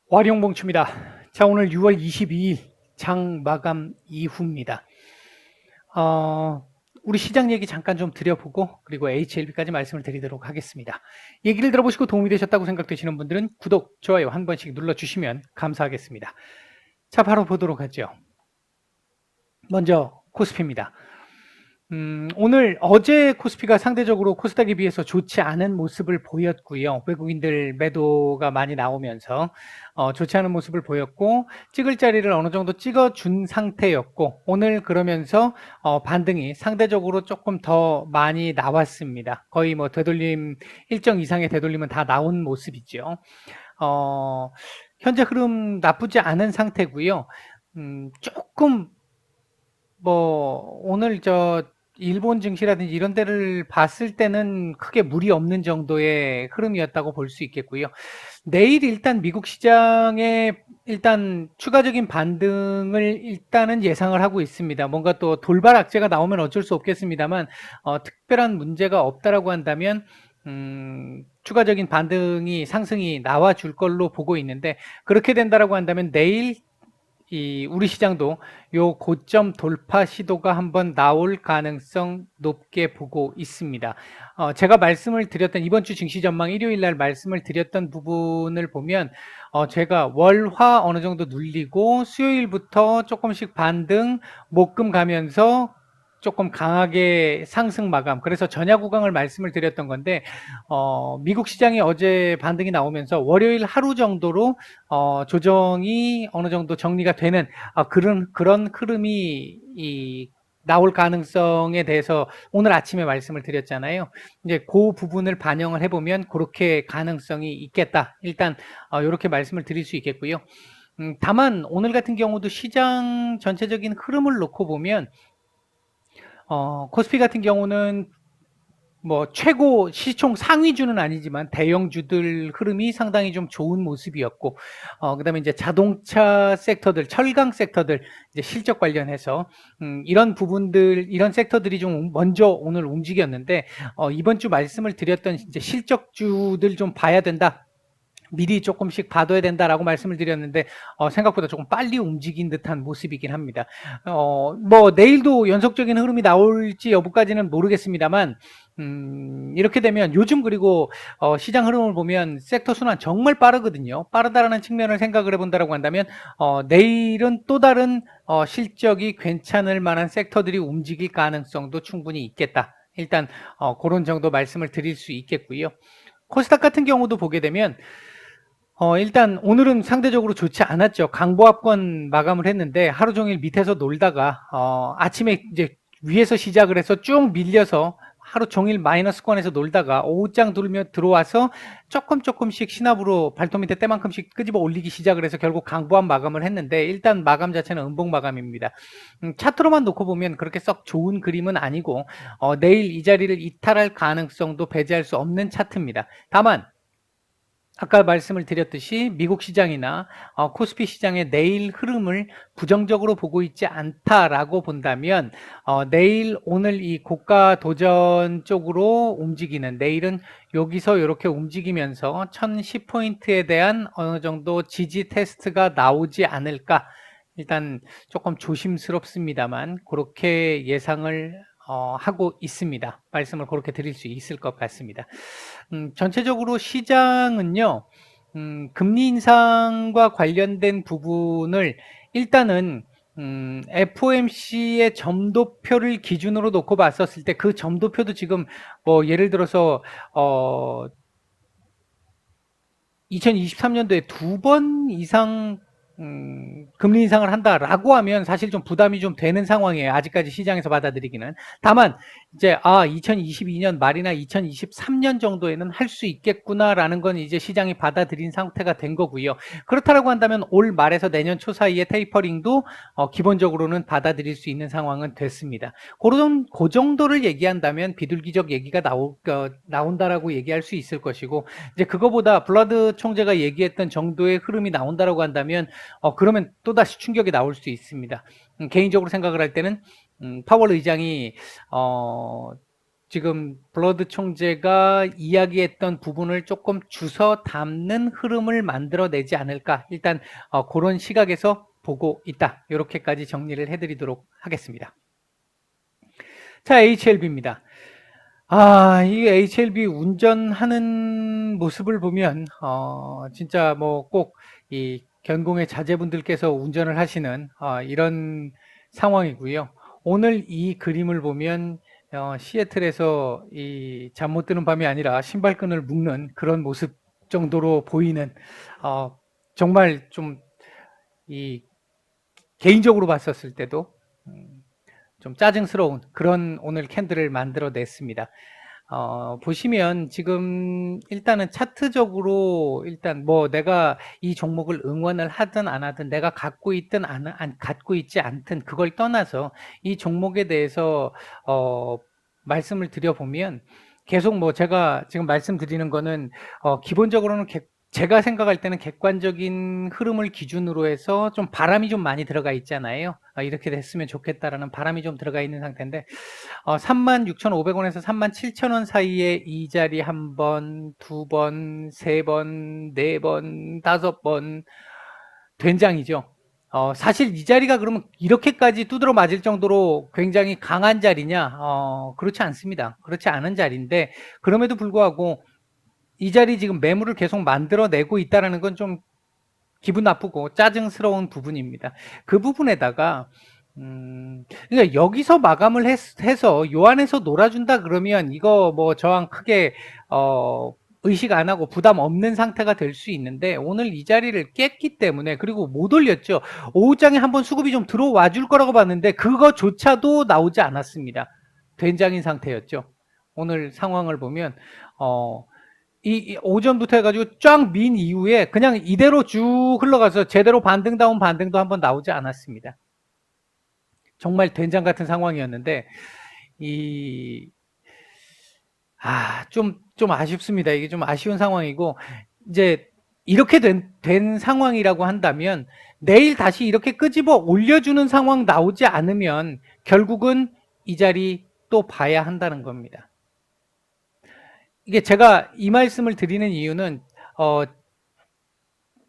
와룡봉추입니다. 자, 오늘 6월 22일 장 마감 이후입니다. 우리 시장 얘기 잠깐 좀 드려보고 그리고 HLB까지 말씀을 드리도록 하겠습니다. 얘기를 들어보시고 도움이 되셨다고 생각되시는 분들은 구독, 좋아요 한 번씩 눌러주시면 감사하겠습니다. 자, 바로 보도록 하죠. 먼저 코스피입니다. 오늘 어제 코스피가 상대적으로 코스닥에 비해서 좋지 않은 모습을 보였고요. 외국인들 매도가 많이 나오면서 좋지 않은 모습을 보였고 찍을 자리를 어느 정도 찍어준 상태였고 오늘 그러면서 반등이 상대적으로 조금 더 많이 나왔습니다. 거의 뭐 되돌림 일정 이상의 되돌림은 다 나온 모습이죠. 현재 흐름 나쁘지 않은 상태고요. 조금 뭐 오늘 일본 증시라든지 이런 데를 봤을 때는 크게 무리 없는 정도의 흐름이었다고 볼 수 있겠고요. 내일 일단 미국 시장에 일단 추가적인 반등을 일단은 예상을 하고 있습니다. 뭔가 또 돌발 악재가 나오면 어쩔 수 없겠습니다만 특별한 문제가 없다라고 한다면 추가적인 반등이 상승이 나와 줄 걸로 보고 있는데 그렇게 된다라고 한다면 내일 우리 시장도 요 고점 돌파 시도가 한번 나올 가능성 높게 보고 있습니다. 제가 말씀을 드렸던 이번 주 증시 전망 일요일 날 말씀을 드렸던 부분을 보면 제가 월화 어느 정도 눌리고 수요일부터 조금씩 반등 목금 가면서 조금 강하게 상승 마감. 그래서 전야 구강을 말씀을 드렸던 건데 미국 시장이 어제 반등이 나오면서 월요일 하루 정도로 조정이 어느 정도 정리가 되는 그런 흐름이 나올 가능성에 대해서 오늘 아침에 말씀을 드렸잖아요. 이제 그 부분을 반영을 해보면 그렇게 가능성이 있겠다. 일단 이렇게 말씀을 드릴 수 있겠고요. 다만 오늘 같은 경우도 시장 전체적인 흐름을 놓고 보면 코스피 같은 경우는 뭐 최고 시총 상위주는 아니지만 대형주들 흐름이 상당히 좀 좋은 모습이었고 그다음에 이제 자동차 섹터들, 철강 섹터들 이제 실적 관련해서 이런 부분들 이런 섹터들이 좀 먼저 오늘 움직였는데 이번 주 말씀을 드렸던 이제 실적주들 좀 봐야 된다. 미리 조금씩 봐둬야 된다라고 말씀을 드렸는데 생각보다 조금 빨리 움직인 듯한 모습이긴 합니다. 뭐 내일도 연속적인 흐름이 나올지 여부까지는 모르겠습니다만 이렇게 되면 요즘 그리고 시장 흐름을 보면 섹터 순환 정말 빠르거든요. 빠르다라는 측면을 생각을 해본다라고 한다면 내일은 또 다른 실적이 괜찮을 만한 섹터들이 움직일 가능성도 충분히 있겠다. 일단 그런 정도 말씀을 드릴 수 있겠고요. 코스닥 같은 경우도 보게 되면 일단 오늘은 상대적으로 좋지 않았죠. 강보합권 마감을 했는데 하루 종일 밑에서 놀다가 아침에 이제 위에서 시작을 해서 쭉 밀려서 하루 종일 마이너스권에서 놀다가 오후장 들어와서 조금씩 시나브로 발톱 밑에 때만큼씩 끄집어 올리기 시작을 해서 결국 강보합 마감을 했는데 일단 마감 자체는 음봉 마감입니다. 차트로만 놓고 보면 그렇게 썩 좋은 그림은 아니고 내일 이 자리를 이탈할 가능성도 배제할 수 없는 차트입니다. 다만 아까 말씀을 드렸듯이 미국 시장이나 코스피 시장의 내일 흐름을 부정적으로 보고 있지 않다라고 본다면 내일 오늘 이 고가 도전 쪽으로 움직이는 내일은 여기서 이렇게 움직이면서 1010포인트에 대한 어느 정도 지지 테스트가 나오지 않을까 일단 조금 조심스럽습니다만 그렇게 예상을 하고 있습니다. 말씀을 그렇게 드릴 수 있을 것 같습니다. 전체적으로 시장은요, 금리 인상과 관련된 부분을 일단은 FOMC의 점도표를 기준으로 놓고 봤었을 때 그 점도표도 지금 뭐 예를 들어서 2023년도에 2번 이상 금리 인상을 한다라고 하면 사실 좀 부담이 좀 되는 상황이에요. 아직까지 시장에서 받아들이기는. 다만 이제 2022년 말이나 2023년 정도에는 할 수 있겠구나라는 건 이제 시장이 받아들인 상태가 된 거고요. 그렇다라고 한다면 올 말에서 내년 초 사이에 테이퍼링도 기본적으로는 받아들일 수 있는 상황은 됐습니다. 그 정도를 얘기한다면 비둘기적 얘기가 나온다라고 얘기할 수 있을 것이고 이제 그거보다 블러드 총재가 얘기했던 정도의 흐름이 나온다라고 한다면 그러면 또다시 충격이 나올 수 있습니다. 개인적으로 생각을 할 때는 파월 의장이 지금 블러드 총재가 이야기했던 부분을 조금 주워 담는 흐름을 만들어내지 않을까. 일단 그런 시각에서 보고 있다. 이렇게까지 정리를 해드리도록 하겠습니다. 자, HLB입니다. 이 HLB 운전하는 모습을 보면 진짜 뭐 꼭 이 견공의 자제분들께서 운전을 하시는 이런 상황이고요. 오늘 이 그림을 보면 시애틀에서 이 잠 못 드는 밤이 아니라 신발끈을 묶는 그런 모습 정도로 보이는 정말 좀 이 개인적으로 봤었을 때도 좀 짜증스러운 그런 오늘 캔들을 만들어 냈습니다. 보시면 지금 일단은 차트적으로 일단 뭐 내가 이 종목을 응원을 하든 안 하든 내가 갖고 있든 갖고 있지 않든 그걸 떠나서 이 종목에 대해서 말씀을 드려보면 계속 뭐 제가 지금 말씀드리는 거는 기본적으로는 제가 생각할 때는 객관적인 흐름을 기준으로 해서 좀 바람이 좀 많이 들어가 있잖아요. 이렇게 됐으면 좋겠다라는 바람이 좀 들어가 있는 상태인데 36,500원에서 37,000원 사이에 이 자리 한 번, 두 번, 세 번, 네 번, 다섯 번 된장이죠. 사실 이 자리가 그러면 이렇게까지 두드러 맞을 정도로 굉장히 강한 자리냐? 그렇지 않습니다. 그렇지 않은 자리인데 그럼에도 불구하고 이 자리 지금 매물을 계속 만들어내고 있다는 건 좀 기분 나쁘고 짜증스러운 부분입니다. 그 부분에다가 그러니까 여기서 마감을 해서 요 안에서 놀아준다 그러면 이거 뭐 저항 크게 의식 안 하고 부담 없는 상태가 될 수 있는데 오늘 이 자리를 깼기 때문에 그리고 못 올렸죠. 오후장에 한번 수급이 좀 들어와 줄 거라고 봤는데 그거조차도 나오지 않았습니다. 된장인 상태였죠. 오늘 상황을 보면 이 오전부터 해가지고 쫙 민 이후에 그냥 이대로 쭉 흘러가서 제대로 반등다운 반등도 한번 나오지 않았습니다. 정말 된장 같은 상황이었는데 좀 아쉽습니다. 이게 좀 아쉬운 상황이고 이제 이렇게 된 상황이라고 한다면 내일 다시 이렇게 끄집어 올려주는 상황 나오지 않으면 결국은 이 자리 또 봐야 한다는 겁니다. 이게 제가 이 말씀을 드리는 이유는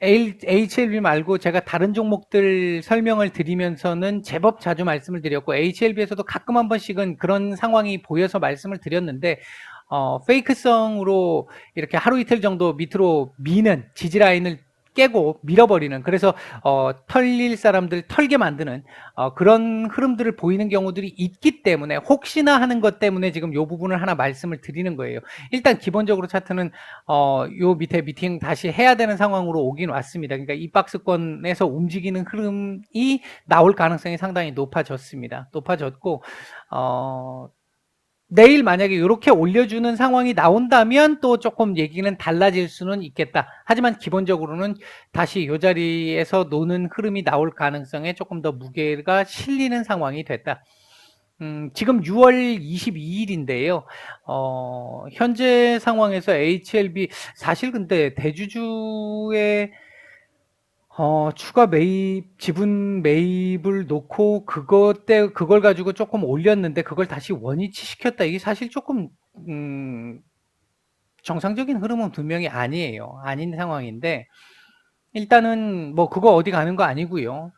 HLB 말고 제가 다른 종목들 설명을 드리면서는 제법 자주 말씀을 드렸고 HLB에서도 가끔 한 번씩은 그런 상황이 보여서 말씀을 드렸는데 페이크성으로 이렇게 하루 이틀 정도 밑으로 미는 지지라인을 깨고 밀어버리는 그래서 털릴 사람들 털게 만드는 그런 흐름들을 보이는 경우들이 있기 때문에 혹시나 하는 것 때문에 지금 이 부분을 하나 말씀을 드리는 거예요. 일단 기본적으로 차트는 요 밑에 미팅 다시 해야 되는 상황으로 오긴 왔습니다. 그러니까 이 박스권에서 움직이는 흐름이 나올 가능성이 상당히 높아졌습니다. 높아졌고 내일 만약에 이렇게 올려주는 상황이 나온다면 또 조금 얘기는 달라질 수는 있겠다. 하지만 기본적으로는 다시 이 자리에서 노는 흐름이 나올 가능성에 조금 더 무게가 실리는 상황이 됐다. 지금 6월 22일인데요. 현재 상황에서 HLB 사실 근데 대주주의 추가 매입, 지분 매입을 놓고 그걸 가지고 조금 올렸는데 그걸 다시 원위치 시켰다. 이게 사실 조금 정상적인 흐름은 분명히 아니에요. 아닌 상황인데 일단은 뭐 그거 어디 가는 거 아니고요.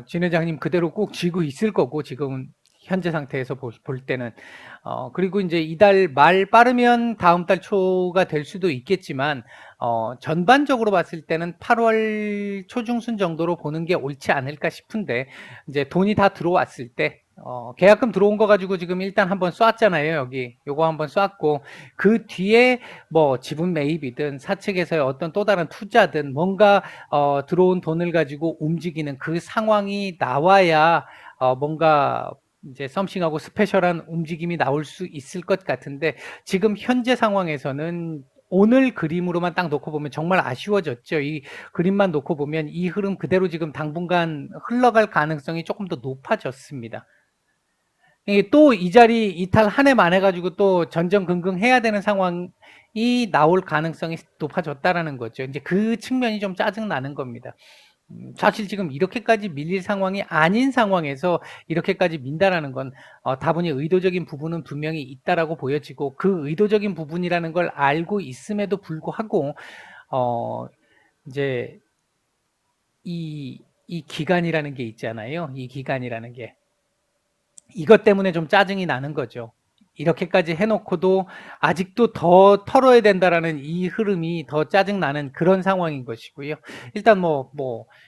진 회장님 그대로 꼭 쥐고 있을 거고 지금 현재 상태에서 볼 때는 그리고 이제 이달 말 빠르면 다음 달 초가 될 수도 있겠지만 전반적으로 봤을 때는 8월 초중순 정도로 보는 게 옳지 않을까 싶은데 이제 돈이 다 들어왔을 때 계약금 들어온 거 가지고 지금 일단 한번 쐈잖아요. 여기 요거 한번 쐈고 그 뒤에 뭐 지분 매입이든 사측에서의 어떤 또 다른 투자든 뭔가 들어온 돈을 가지고 움직이는 그 상황이 나와야 뭔가 이제 썸씽하고 스페셜한 움직임이 나올 수 있을 것 같은데 지금 현재 상황에서는 오늘 그림으로만 딱 놓고 보면 정말 아쉬워졌죠. 이 그림만 놓고 보면 이 흐름 그대로 지금 당분간 흘러갈 가능성이 조금 더 높아졌습니다. 또 이 자리 이탈 한 해 만에 가지고 또 전전긍긍 해야 되는 상황이 나올 가능성이 높아졌다라는 거죠. 이제 그 측면이 좀 짜증 나는 겁니다. 사실 지금 이렇게까지 밀릴 상황이 아닌 상황에서 이렇게까지 민다라는 건 다분히 의도적인 부분은 분명히 있다라고 보여지고, 그 의도적인 부분이라는 걸 알고 있음에도 불구하고 이제 이 기간이라는 게 있잖아요. 이 기간이라는 게 이것 때문에 좀 짜증이 나는 거죠. 이렇게까지 해놓고도 아직도 더 털어야 된다라는 이 흐름이 더 짜증나는 그런 상황인 것이고요. 일단 뭐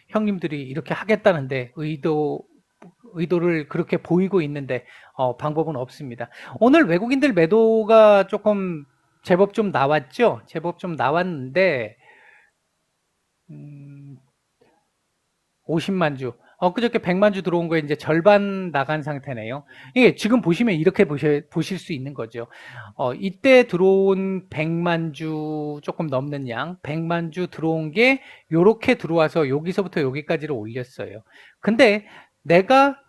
형님들이 이렇게 하겠다는데 의도를 그렇게 보이고 있는데 방법은 없습니다. 오늘 외국인들 매도가 조금 제법 좀 나왔죠. 제법 좀 나왔는데 50만 주. 그저께 100만 주 들어온 거에 이제 절반 나간 상태네요. 이게 지금 보시면 이렇게 보실 수 있는 거죠. 이때 들어온 100만 주 조금 넘는 양, 100만 주 들어온 게 요렇게 들어와서 여기서부터 여기까지를 올렸어요. 근데 내가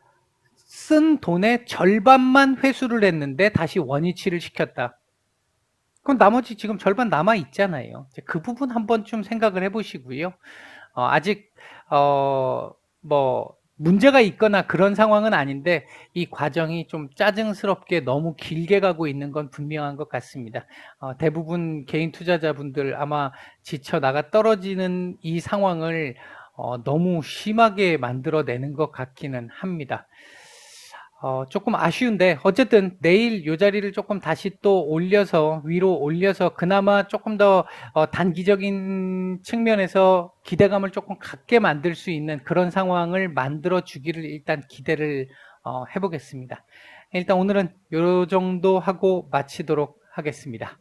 쓴 돈의 절반만 회수를 했는데 다시 원위치를 시켰다. 그럼 나머지 지금 절반 남아 있잖아요. 그 부분 한번 좀 생각을 해보시고요. 아직 뭐 문제가 있거나 그런 상황은 아닌데 이 과정이 좀 짜증스럽게 너무 길게 가고 있는 건 분명한 것 같습니다. 대부분 개인 투자자분들 아마 지쳐 나가 떨어지는 이 상황을 너무 심하게 만들어내는 것 같기는 합니다. 조금 아쉬운데 어쨌든 내일 요 자리를 조금 다시 또 올려서 위로 올려서 그나마 조금 더 단기적인 측면에서 기대감을 조금 갖게 만들 수 있는 그런 상황을 만들어 주기를 일단 기대를 해보겠습니다. 일단 오늘은 요 정도 하고 마치도록 하겠습니다.